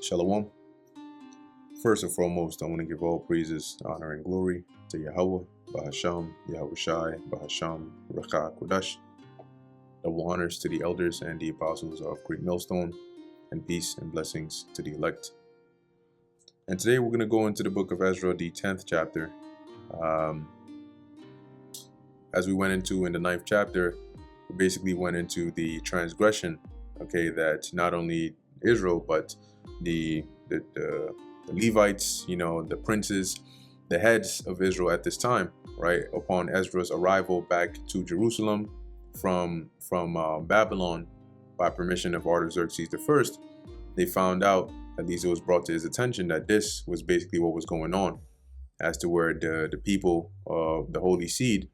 Shalom. First and foremost, I want to give all praises, honor, and glory to Yahweh, Bahasham, Yahweh Shai, Bahasham, Raka Kodash. Double honors to the elders and the apostles of Great Millstone, and peace and blessings to the elect. And today we're going to go into the book of Ezra, the 10th chapter. As we went into in the 9th chapter, we basically went into the transgression, that not only Israel, but the Levites, the princes, the heads of Israel at this time, right? Upon Ezra's arrival back to Jerusalem from Babylon by permission of Artaxerxes I, they found out, at least it was brought to his attention, that this was basically what was going on, as to where the people of the holy seed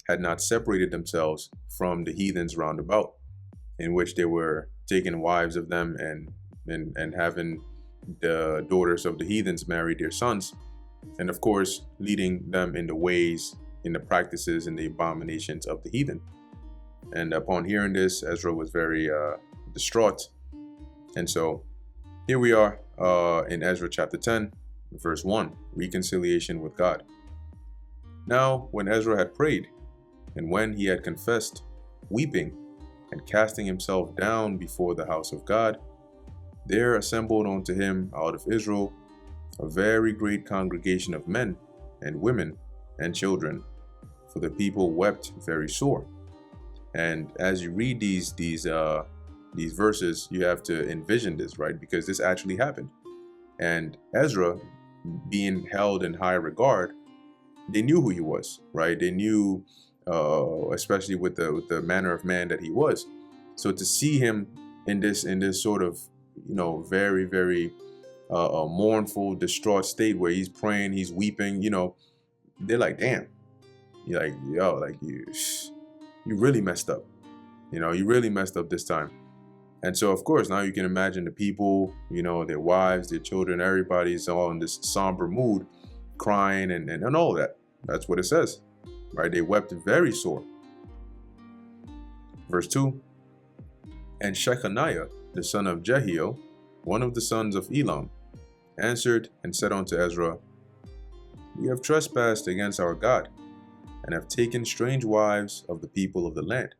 had not separated themselves from the heathens round about, in which they were taking wives of them and having the daughters of the heathens marry their sons, and of course leading them in the ways, in the practices, and the abominations of the heathen. And upon hearing this, Ezra was very distraught. And so here we are in Ezra chapter 10, verse 1, reconciliation with God. Now when Ezra had prayed, and when he had confessed, weeping and casting himself down before the house of God, there assembled unto him out of Israel a very great congregation of men and women and children, for the people wept very sore. And as you read these verses, you have to envision this, right? Because this actually happened. And Ezra, being held in high regard, they knew who he was, right? They knew, especially with the manner of man that he was. So to see him in this sort of, very, very mournful, distraught state where he's praying, he's weeping, they're like, damn, you're like, yo, like you really messed up. You really messed up this time. And so, of course, now you can imagine the people, their wives, their children, everybody's all in this somber mood, crying and all that. That's what it says, right? They wept very sore. Verse 2, and Shechaniah, the son of Jehiel, one of the sons of Elam, answered and said unto Ezra, we have trespassed against our God, and have taken strange wives of the people of the land.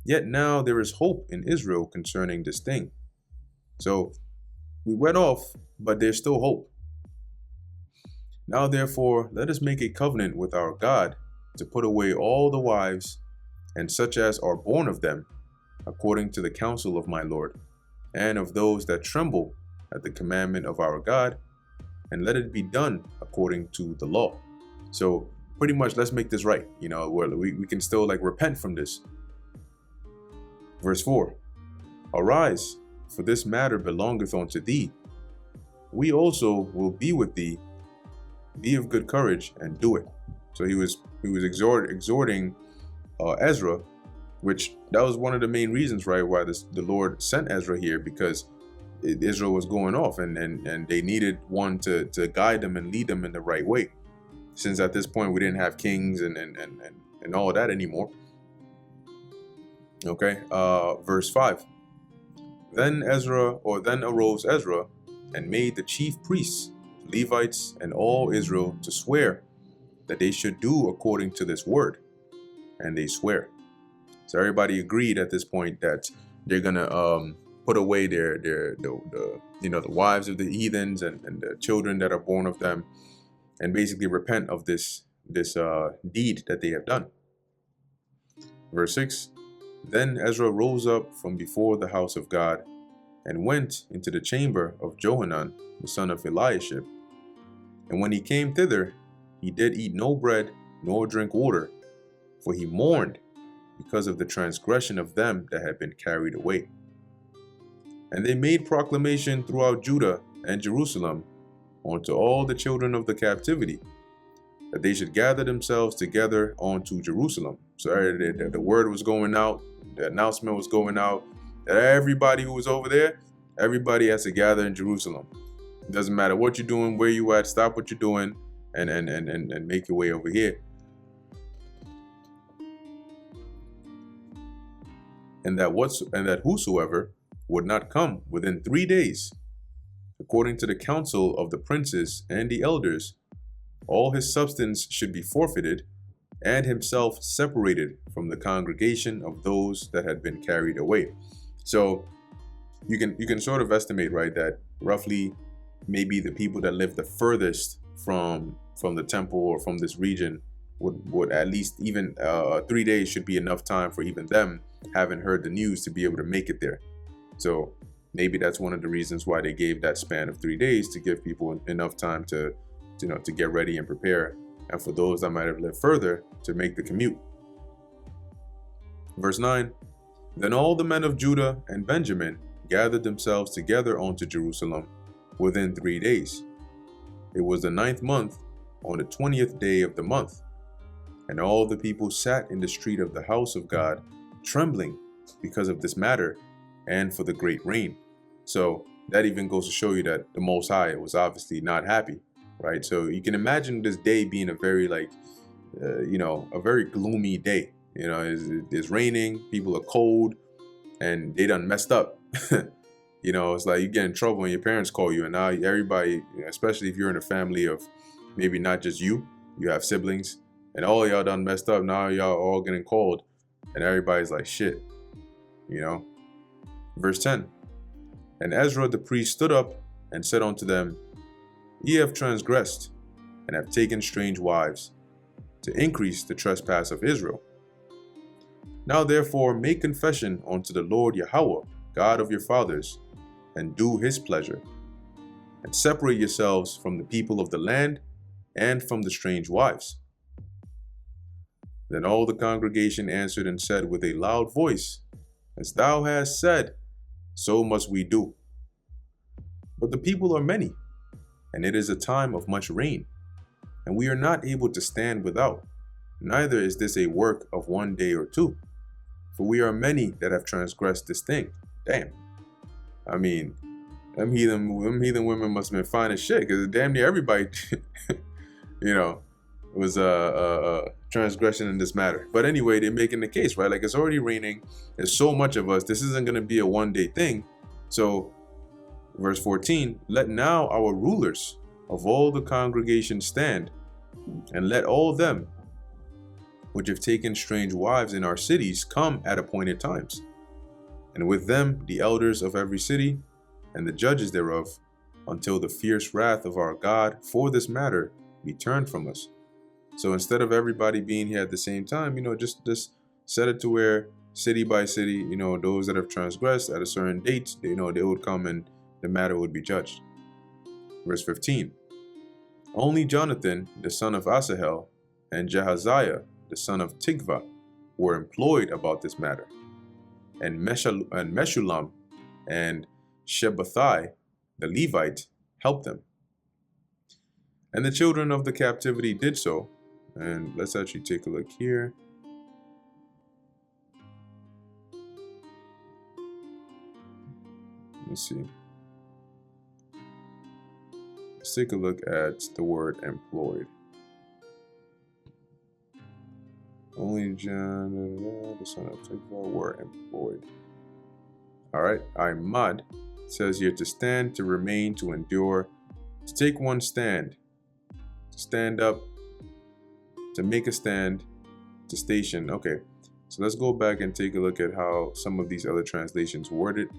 Yet now there is hope in Israel concerning this thing. So we went off, but there's still hope. Now therefore let us make a covenant with our God to put away all the wives, and such as are born of them, according to the counsel of my Lord, and of those that tremble at the commandment of our God, and let it be done according to the law. So pretty much, let's make this right. We can still repent from this. Verse 4, arise, for this matter belongeth unto thee. We also will be with thee. Be of good courage and do it. So he was exhorting Ezra, which that was one of the main reasons, right, why the Lord sent Ezra here, because Israel was going off and they needed one to guide them and lead them in the right way. Since at this point we didn't have kings and all of that anymore. Okay, verse 5. Then arose Ezra and made the chief priests, Levites, and all Israel to swear that they should do according to this word. And they swear. So everybody agreed at this point that they're gonna put away the wives of the heathens and the children that are born of them, and basically repent of this deed that they have done. Verse 6. Then Ezra rose up from before the house of God, and went into the chamber of Johanan, the son of Eliashib. And when he came thither, he did eat no bread, nor drink water, for he mourned because of the transgression of them that had been carried away. And they made proclamation throughout Judah and Jerusalem unto all the children of the captivity, that they should gather themselves together unto Jerusalem. So the word was going out, the announcement was going out, that everybody who was over there, everybody has to gather in Jerusalem. It doesn't matter what you're doing, where you at, stop what you're doing, and make your way over here. And that whosoever would not come within 3 days according to the counsel of the princes and the elders, all his substance should be forfeited, and himself separated from the congregation of those that had been carried away. So you can sort of estimate, right, that roughly maybe the people that live the furthest from the temple or from this region would at least even 3 days should be enough time for even them, having heard the news, to be able to make it there. So maybe that's one of the reasons why they gave that span of 3 days, to give people enough time to get ready and prepare, and for those that might have lived further to make the commute. Verse 9, then all the men of Judah and Benjamin gathered themselves together unto Jerusalem within 3 days. It was the 9th month, on the 20th day of the month. And all the people sat in the street of the house of God, trembling because of this matter, and for the great rain. So that even goes to show you that the Most High was obviously not happy, right? So you can imagine this day being a very a very gloomy day. It's raining, people are cold, and they done messed up. It's like you get in trouble when your parents call you, and now everybody, especially if you're in a family of maybe not just you have siblings, and all y'all done messed up. Now y'all all getting called, and everybody's like, shit, Verse 10, and Ezra the priest stood up and said unto them, Ye have transgressed, and have taken strange wives, to increase the trespass of Israel. Now therefore make confession unto the Lord Yahweh, God of your fathers, and do his pleasure, and separate yourselves from the people of the land, and from the strange wives. Then all the congregation answered and said with a loud voice, As thou hast said, so must we do. But the people are many, and it is a time of much rain, and we are not able to stand without, neither is this a work of 1 day or 2, for we are many that have transgressed this thing. Damn. I mean, them heathen women must have been fine as shit, because damn near everybody, was a transgression in this matter. But anyway, they're making the case, right? Like, it's already raining. There's so much of us. This isn't going to be a 1 day thing. So, verse 14, let now our rulers of all the congregation stand, and let all them which have taken strange wives in our cities come at appointed times, and with them the elders of every city and the judges thereof, until the fierce wrath of our God for this matter be turned from us. So instead of everybody being here at the same time, just set it to where city by city, those that have transgressed at a certain date, they would come and the matter would be judged. Verse 15, only Jonathan, the son of Asahel, and Jahaziah, the son of Tikva, were employed about this matter. And Meshullam and Shabbathai, the Levite, helped them. And the children of the captivity did so. And let's actually take a look here. Let's see. Let's take a look at the word employed. Only John, the son of Tikva, were employed. All right. Imad says here to stand, to remain, to endure, to take one stand, to stand up, to make a stand, to station. Okay. So let's go back and take a look at how some of these other translations word it.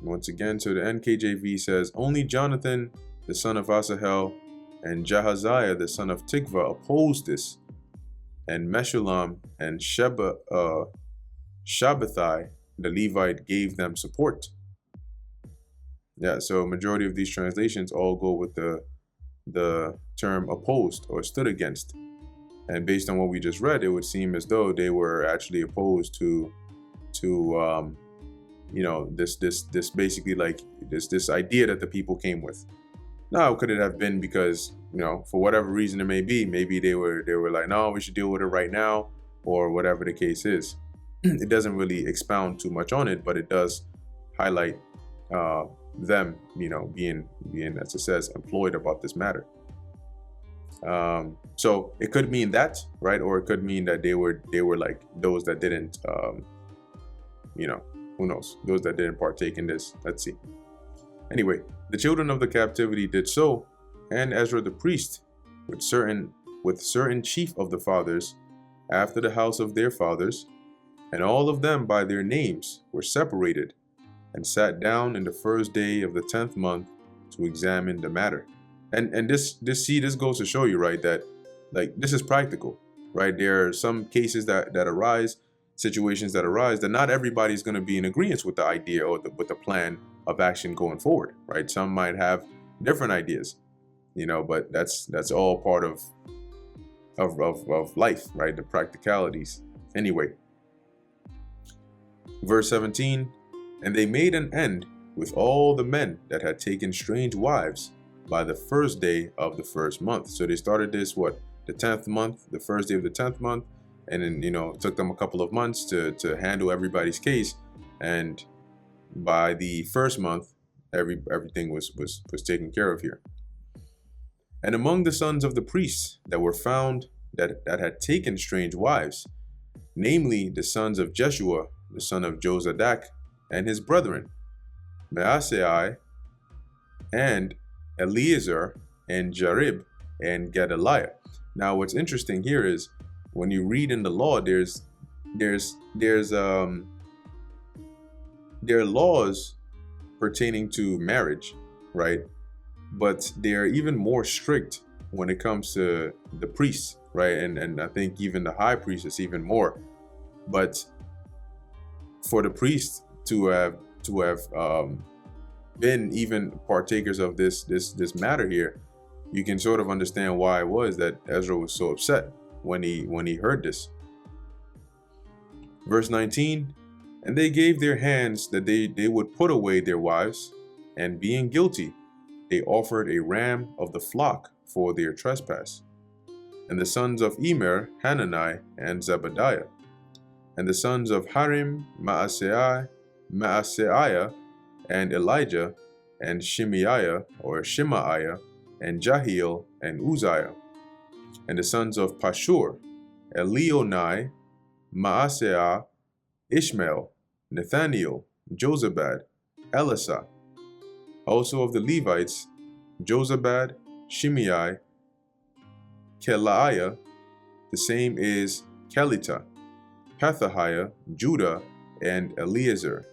Once again, so the NKJV says, only Jonathan, the son of Asahel, and Jahaziah, the son of Tikva, opposed this, and Meshullam and Shabbathai, the Levite, gave them support. Yeah, so majority of these translations all go with the term opposed or stood against. And based on what we just read, it would seem as though they were actually opposed to this basically like this idea that the people came with. Now, could it have been because, for whatever reason it may be, maybe they were like, no, we should deal with it right now, or whatever the case is. It doesn't really expound too much on it, but it does highlight them, being, as it says, employed about this matter. So it could mean that, right? Or it could mean that they were like those that didn't, who knows? Those that didn't partake in this. Let's see. Anyway, the children of the captivity did so, and Ezra the priest, with certain chief of the fathers, after the house of their fathers, and all of them by their names were separated, and sat down in the first day of the 10th month to examine the matter. And this goes to show you, right, that like this is practical, right? There are some cases that arise, situations that arise, that not everybody's going to be in agreement with the idea or with the plan of action going forward, right? Some might have different ideas, but that's all part of life, right? The practicalities. Anyway, verse 17, and they made an end with all the men that had taken strange wives by the first day of the first month. So they started this, the 10th month, the first day of the 10th month. And then, it took them a couple of months to handle everybody's case. And by the first month, everything was taken care of here. And among the sons of the priests that were found that had taken strange wives, namely the sons of Jeshua, the son of Jozadak, and his brethren, Maasai, and Eleazar, and Jarib, and Gedaliah. Now, what's interesting here is when you read in the law, there are laws pertaining to marriage, right? But they're even more strict when it comes to the priests, right? And I think even the high priest is even more. But for the priests to have been even partakers of this matter here, you can sort of understand why it was that Ezra was so upset when he heard this. Verse 19, and they gave their hands that they would put away their wives, and being guilty, they offered a ram of the flock for their trespass. And the sons of Emer, Hanani, and Zebadiah. And the sons of Harim, Maaseiah, and Elijah, and Shemaiah, and Jahiel, and Uzziah. And the sons of Pashur, Elionai, Maaseiah, Ishmael, Nathaniel, Jozabad, Elisah. Also of the Levites, Jozabad, Shimei, Kelaiah, the same is Kelita, Pethahiah, Judah, and Eleazar.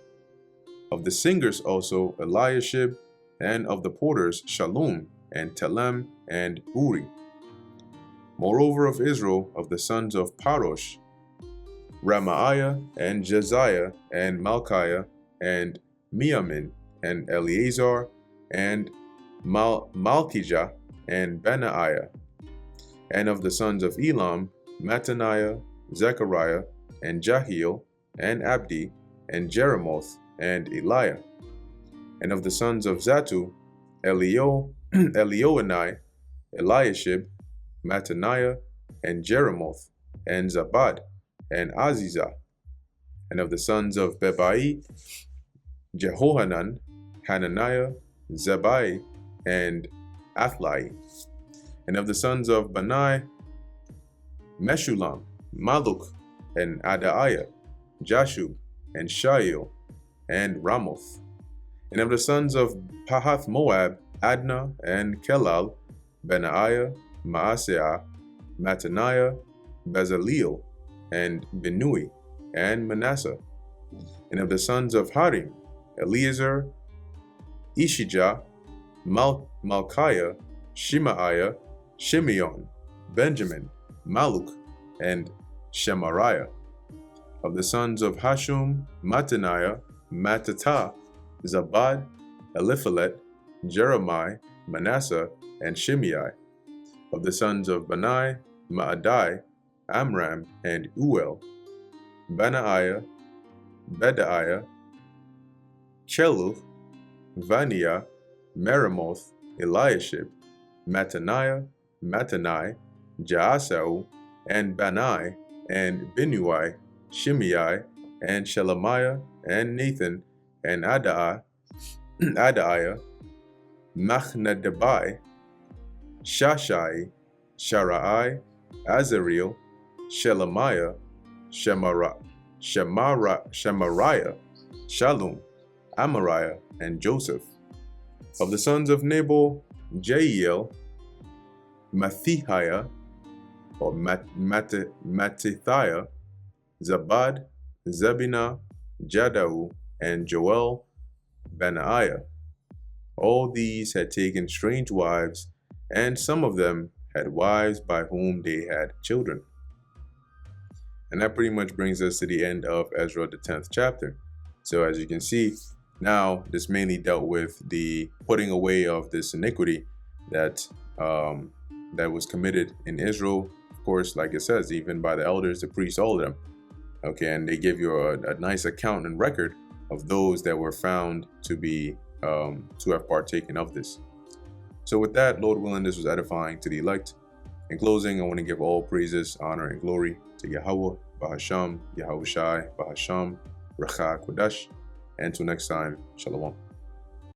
Of the singers also Eliashib, and of the porters Shallum, and Telem, and Uri. Moreover of Israel, of the sons of Parosh, Ramaiah, and Jeziah, and Malchiah, and Miamin, and Eleazar, and Malchijah, and Benaiah. And of the sons of Elam, Mattaniah, Zechariah, and Jahiel, and Abdi, and Jeremoth, and Eliah. And of the sons of Zatu, Elioenai, Eliashib, Mattaniah, and Jeremoth, and Zabad, and Azizah. And of the sons of Bebai, Jehohanan, Hananiah, Zebai, and Athlai. And of the sons of Bani, Meshulam, Maluk, and Adaiah, Jashub, and Shail, and Ramoth. And of the sons of Pahath Moab, Adnah, and Kelal, Benaiah, Maaseiah, Mattaniah, Bezaleel, and Benui, and Manasseh. And of the sons of Harim, Eleazar, Ishijah, Malchiah, Shemaiah, Shimeon, Benjamin, Maluk, and Shemariah. Of the sons of Hashum, Mattaniah, Mattatah, Zabad, Eliphalet, Jeremiah, Manasseh, and Shimei. Of the sons of Bani, Maadai, Amram, and Uel, Benaiah, Bedaiah, Cheluth, Vaniah, Meremoth, Eliashib, Mattaniah, Mattanai, Jaasau, and Bani, and Binui, Shimei, and Shelemiah, and Nathan, and Adaiah, Machnadabai, Shashai, Sharai, Azareel, Shelemiah, Shemariah, Shalom, Amariah, and Joseph. Of the sons of Nabal, Jeiel, Mathihiah, or Mattithiah, Zabad, Zebina, Jadau, and Joel, Benaiah. All these had taken strange wives, and some of them had wives by whom they had children. And that pretty much brings us to the end of Ezra, the 10th chapter. So as you can see, now this mainly dealt with the putting away of this iniquity that that was committed in Israel. Of course, like it says, even by the elders, the priests, all of them. Okay, and they give you a nice account and record of those that were found to be to have partaken of this. So with that, Lord willing, this was edifying to the elect. In closing, I want to give all praises, honor, and glory to Yahweh, Bahasham, Yahweh Shai, Bahasham, Racha Kodesh. And until next time, Shalom.